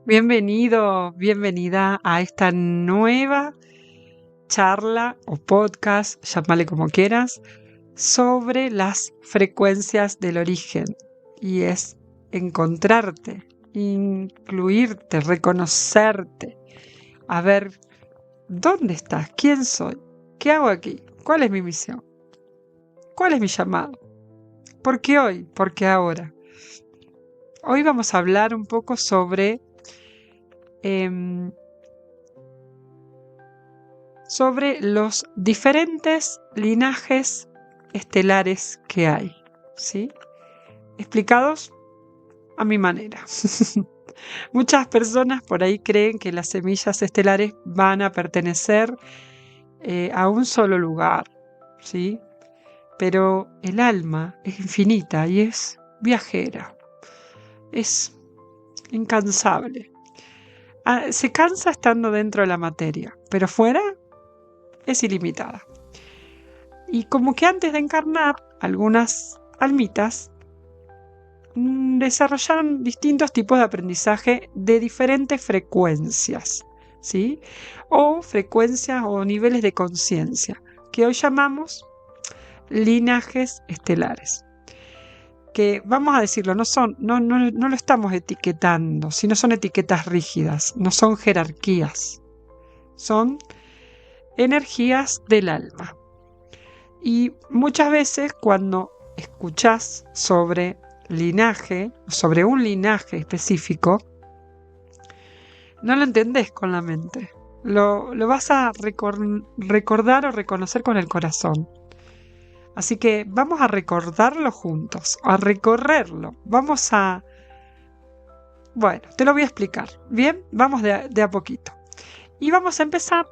Bienvenido, bienvenida a esta nueva charla o podcast, llámale como quieras, sobre las frecuencias del origen. Y es encontrarte, incluirte, reconocerte, a ver dónde estás, quién soy, qué hago aquí, cuál es mi misión, cuál es mi llamado, por qué hoy, por qué ahora. Hoy vamos a hablar un poco sobre los diferentes linajes estelares que hay, ¿sí? Explicados a mi manera. Muchas personas por ahí creen que las semillas estelares van a pertenecer a un solo lugar, ¿sí? Pero el alma es infinita y es viajera, es incansable. Se cansa estando dentro de la materia, pero fuera es ilimitada. Y como que antes de encarnar, algunas almitas desarrollaron distintos tipos de aprendizaje de diferentes frecuencias, ¿sí? O frecuencias o niveles de conciencia, que hoy llamamos linajes estelares. Que vamos a decirlo, no lo estamos etiquetando, sino son etiquetas rígidas, no son jerarquías, son energías del alma. Y muchas veces cuando escuchás sobre linaje, sobre un linaje específico, no lo entendés con la mente. Lo vas a recordar o reconocer con el corazón. Así que vamos a recordarlo juntos, a recorrerlo. Bueno, te lo voy a explicar. Bien, vamos de a poquito. Y vamos a empezar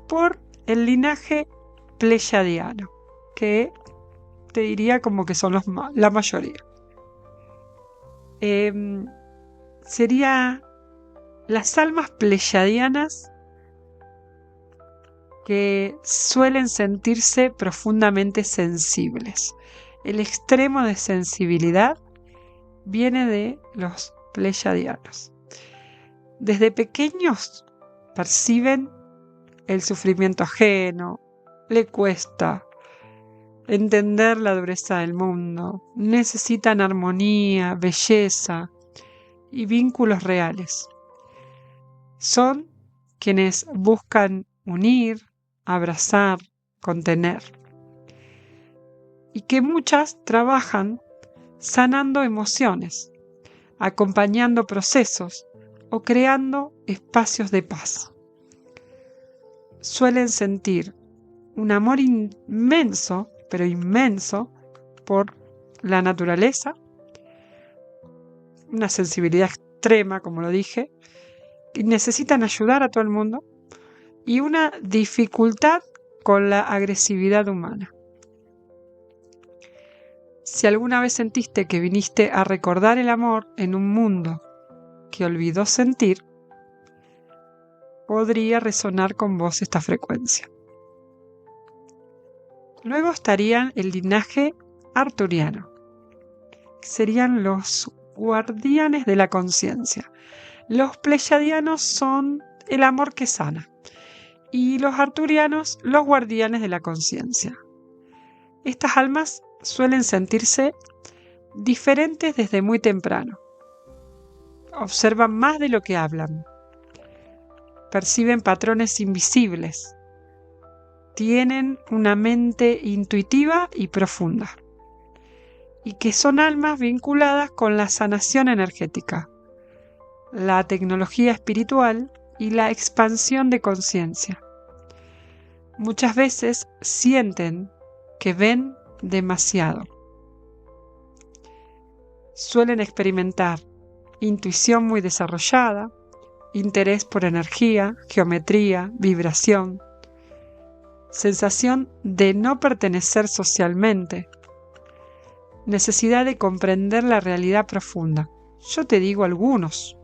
por el linaje pleyadiano, que te diría como que son la mayoría. Sería las almas pleyadianas que suelen sentirse profundamente sensibles. El extremo de sensibilidad viene de los pleyadianos. Desde pequeños perciben el sufrimiento ajeno, le cuesta entender la dureza del mundo, necesitan armonía, belleza y vínculos reales. Son quienes buscan unir, abrazar, contener. Y que muchas trabajan sanando emociones, acompañando procesos o creando espacios de paz. Suelen sentir un amor inmenso, pero inmenso, por la naturaleza, una sensibilidad extrema, como lo dije, y necesitan ayudar a todo el mundo, y una dificultad con la agresividad humana. Si alguna vez sentiste que viniste a recordar el amor en un mundo que olvidó sentir, podría resonar con vos esta frecuencia. Luego estarían el linaje arturiano, que serían los guardianes de la conciencia. Los pleyadianos son el amor que sana y los arturianos los guardianes de la conciencia. Estas almas suelen sentirse diferentes desde muy temprano. Observan más de lo que hablan. Perciben patrones invisibles. Tienen una mente intuitiva y profunda. Y que son almas vinculadas con la sanación energética, la tecnología espiritual y la expansión de conciencia. Muchas veces sienten que ven demasiado. Suelen experimentar intuición muy desarrollada, interés por energía, geometría, vibración, sensación de no pertenecer socialmente, necesidad de comprender la realidad profunda. Yo te digo algunos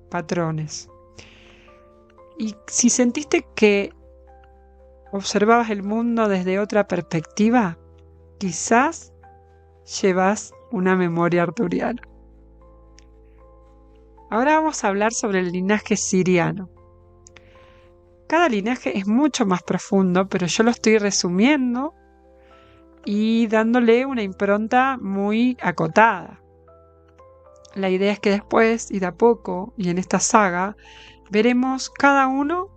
patrones. Y si sentiste que observabas el mundo desde otra perspectiva, quizás llevas una memoria arturiana. Ahora vamos a hablar sobre el linaje siriano. Cada linaje es mucho más profundo, pero yo lo estoy resumiendo y dándole una impronta muy acotada. La idea es que después, y de a poco, y en esta saga, veremos cada uno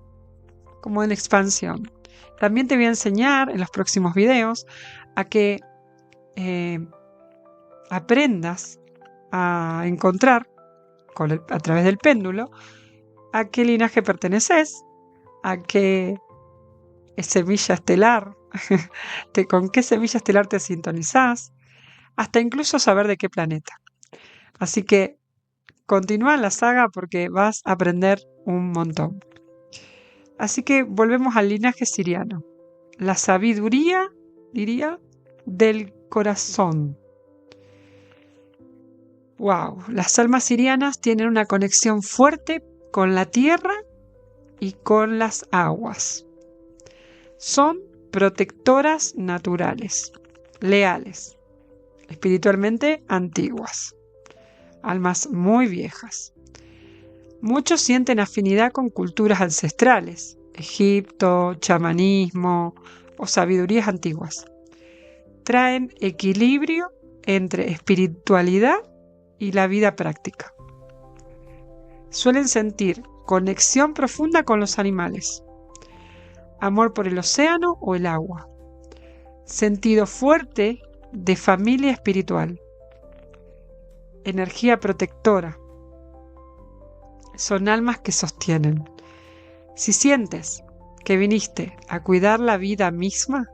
como en expansión. También te voy a enseñar en los próximos videos a que aprendas a encontrar a través del péndulo a qué linaje perteneces, a qué semilla estelar, con qué semilla estelar te sintonizás, hasta incluso saber de qué planeta. Así que continúa la saga porque vas a aprender un montón. Así que volvemos al linaje siriano. La sabiduría, diría, del corazón. Wow, las almas sirianas tienen una conexión fuerte con la tierra y con las aguas. Son protectoras naturales, leales, espiritualmente antiguas, almas muy viejas. Muchos sienten afinidad con culturas ancestrales, Egipto, chamanismo o sabidurías antiguas. Traen equilibrio entre espiritualidad y la vida práctica. Suelen sentir conexión profunda con los animales, amor por el océano o el agua, sentido fuerte de familia espiritual, energía protectora. Son almas que sostienen. Si sientes que viniste a cuidar la vida misma,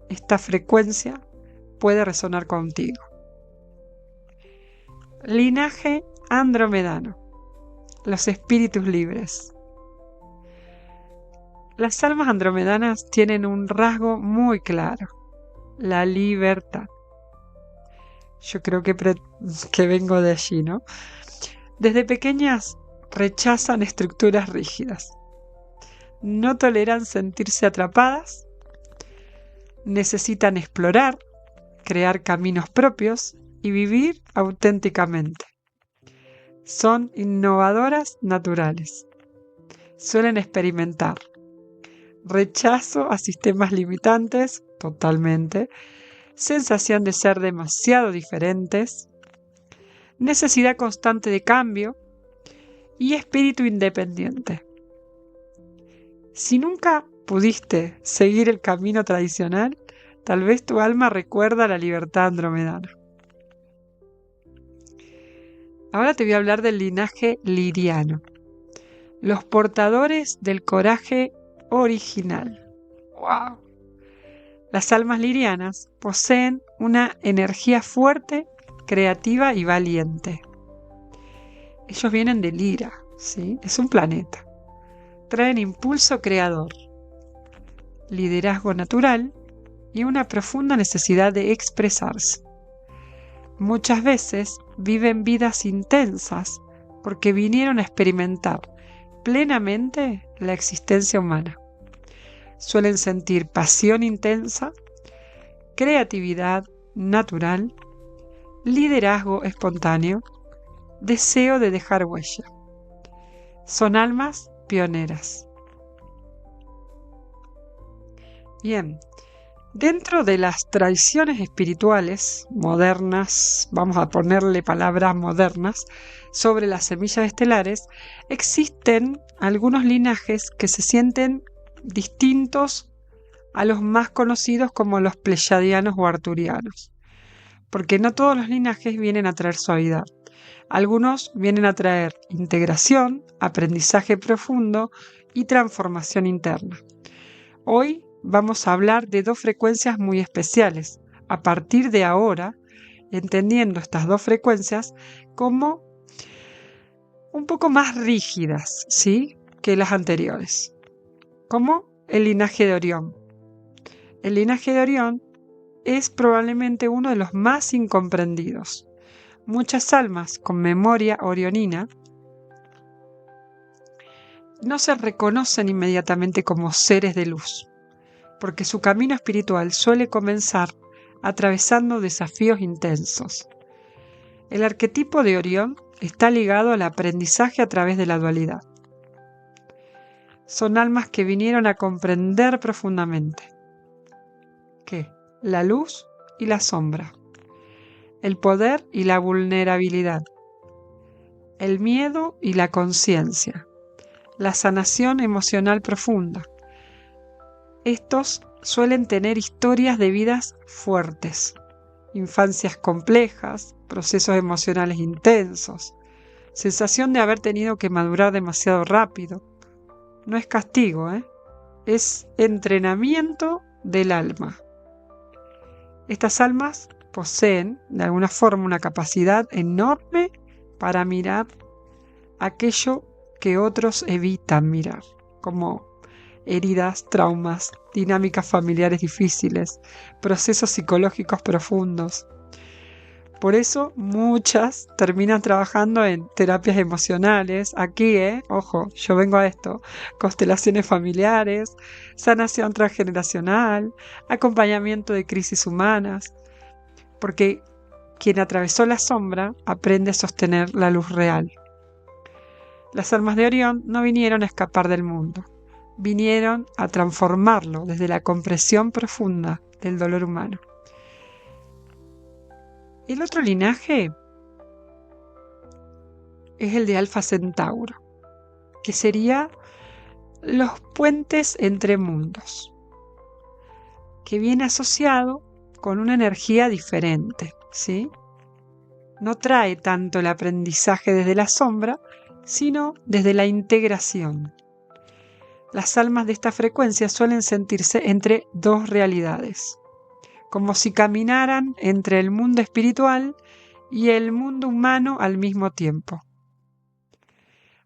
esta frecuencia puede resonar contigo. Linaje andromedano. Los espíritus libres. Las almas andromedanas tienen un rasgo muy claro: la libertad. Yo creo que vengo de allí, ¿no? Desde pequeñas rechazan estructuras rígidas. No toleran sentirse atrapadas. Necesitan explorar, crear caminos propios y vivir auténticamente. Son innovadoras naturales. Suelen experimentar rechazo a sistemas limitantes, totalmente, sensación de ser demasiado diferentes, necesidad constante de cambio y espíritu independiente. Si nunca pudiste seguir el camino tradicional, tal vez tu alma recuerda la libertad andromedana. Ahora te voy a hablar del linaje liriano. Los portadores del coraje original. ¡Wow! Las almas lirianas poseen una energía fuerte, creativa y valiente. Ellos vienen de Lira, ¿sí? Es un planeta. Traen impulso creador, liderazgo natural y una profunda necesidad de expresarse. Muchas veces viven vidas intensas porque vinieron a experimentar plenamente la existencia humana. Suelen sentir pasión intensa, creatividad natural, liderazgo espontáneo, deseo de dejar huella. Son almas pioneras. Bien, dentro de las tradiciones espirituales modernas, vamos a ponerle palabras modernas, sobre las semillas estelares, existen algunos linajes que se sienten distintos a los más conocidos como los pleyadianos o arturianos, porque no todos los linajes vienen a traer suavidad. Algunos vienen a traer integración, aprendizaje profundo y transformación interna. Hoy vamos a hablar de dos frecuencias muy especiales. A partir de ahora, entendiendo estas dos frecuencias como un poco más rígidas, ¿sí?, que las anteriores, como el linaje de Orión. El linaje de Orión es probablemente uno de los más incomprendidos. Muchas almas con memoria orionina no se reconocen inmediatamente como seres de luz, porque su camino espiritual suele comenzar atravesando desafíos intensos. El arquetipo de Orión está ligado al aprendizaje a través de la dualidad. Son almas que vinieron a comprender profundamente que la luz y la sombra, el poder y la vulnerabilidad, el miedo y la conciencia, la sanación emocional profunda. Estos suelen tener historias de vidas fuertes, infancias complejas, procesos emocionales intensos, sensación de haber tenido que madurar demasiado rápido. No es castigo, es entrenamiento del alma. Estas almas poseen, de alguna forma, una capacidad enorme para mirar aquello que otros evitan mirar, como heridas, traumas, dinámicas familiares difíciles, procesos psicológicos profundos. Por eso muchas terminan trabajando en terapias emocionales. Aquí, ojo, yo vengo a esto. Constelaciones familiares, sanación transgeneracional, acompañamiento de crisis humanas. Porque quien atravesó la sombra aprende a sostener la luz real. Las almas de Orión no vinieron a escapar del mundo. Vinieron a transformarlo desde la comprensión profunda del dolor humano. El otro linaje es el de Alfa Centauro, que sería los puentes entre mundos, que viene asociado con una energía diferente, ¿sí? No trae tanto el aprendizaje desde la sombra, sino desde la integración. Las almas de esta frecuencia suelen sentirse entre dos realidades, como si caminaran entre el mundo espiritual y el mundo humano al mismo tiempo.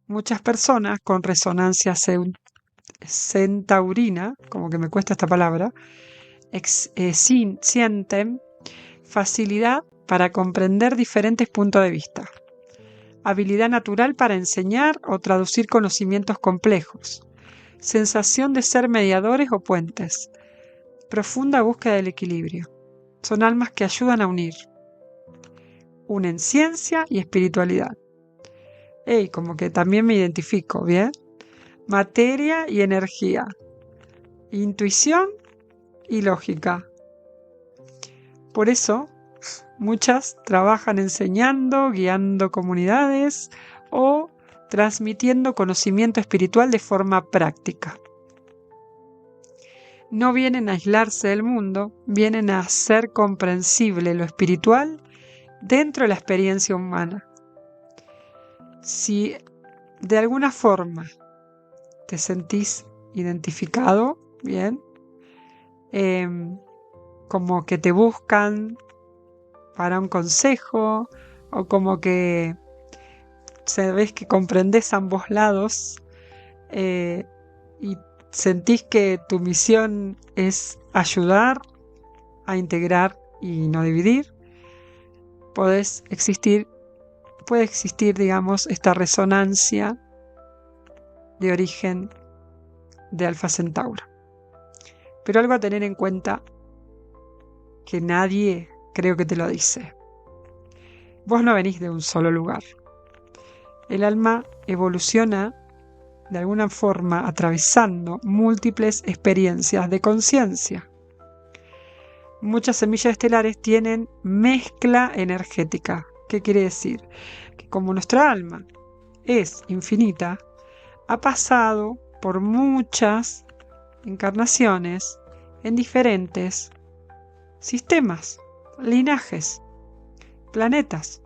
Muchas personas con resonancia centaurina, como que me cuesta esta palabra, sienten facilidad para comprender diferentes puntos de vista, habilidad natural para enseñar o traducir conocimientos complejos, sensación de ser mediadores o puentes, profunda búsqueda del equilibrio. Son almas que ayudan a unen ciencia y espiritualidad. Como que también me identifico, ¿bien? Materia y energía, intuición y lógica. Por eso, muchas trabajan enseñando, guiando comunidades o transmitiendo conocimiento espiritual de forma práctica. No vienen a aislarse del mundo, vienen a hacer comprensible lo espiritual dentro de la experiencia humana. Si de alguna forma te sentís identificado, bien, como que te buscan para un consejo o como que sabés que comprendés ambos lados y sentís que tu misión es ayudar a integrar y no dividir, puede existir, digamos, esta resonancia de origen de Alfa Centauro. Pero algo a tener en cuenta que nadie creo que te lo dice. Vos no venís de un solo lugar. El alma evoluciona de alguna forma atravesando múltiples experiencias de conciencia. Muchas semillas estelares tienen mezcla energética. ¿Qué quiere decir? Que como nuestra alma es infinita, ha pasado por muchas encarnaciones en diferentes sistemas, linajes, planetas.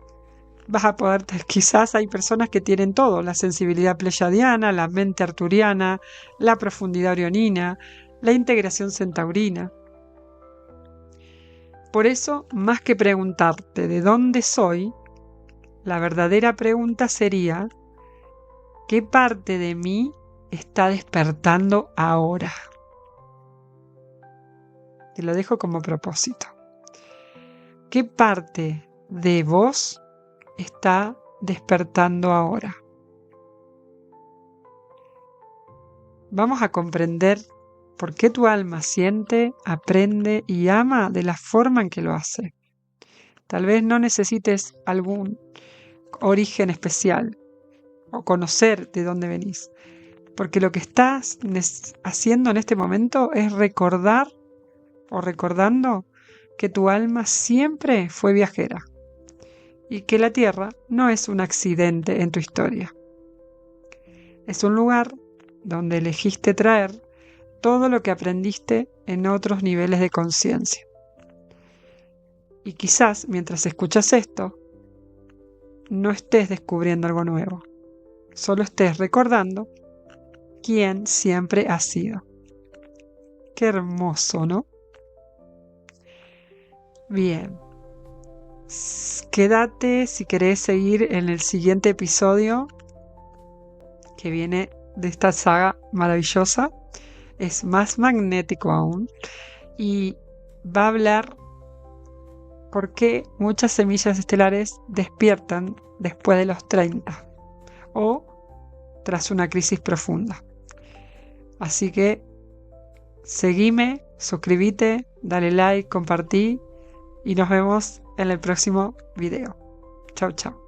Vas a poder, quizás hay personas que tienen todo, la sensibilidad pleyadiana, la mente arturiana, la profundidad orionina, la integración centaurina. Por eso, más que preguntarte de dónde soy, la verdadera pregunta sería, ¿qué parte de mí está despertando ahora? Te lo dejo como propósito. ¿Qué parte de vos está despertando ahora? Vamos a comprender por qué tu alma siente, aprende y ama de la forma en que lo hace. Tal vez no necesites algún origen especial o conocer de dónde venís, porque lo que estás haciendo en este momento es recordar o recordando que tu alma siempre fue viajera y que la Tierra no es un accidente en tu historia. Es un lugar donde elegiste traer todo lo que aprendiste en otros niveles de conciencia. Y quizás mientras escuchas esto, no estés descubriendo algo nuevo, solo estés recordando quién siempre has sido. Qué hermoso, ¿no? Bien. Quédate si querés seguir en el siguiente episodio que viene de esta saga maravillosa. Es más magnético aún y va a hablar por qué muchas semillas estelares despiertan después de los 30 o tras una crisis profunda. Así que seguime, suscríbete, dale like, compartí y nos vemos en el próximo video. Chau, chau.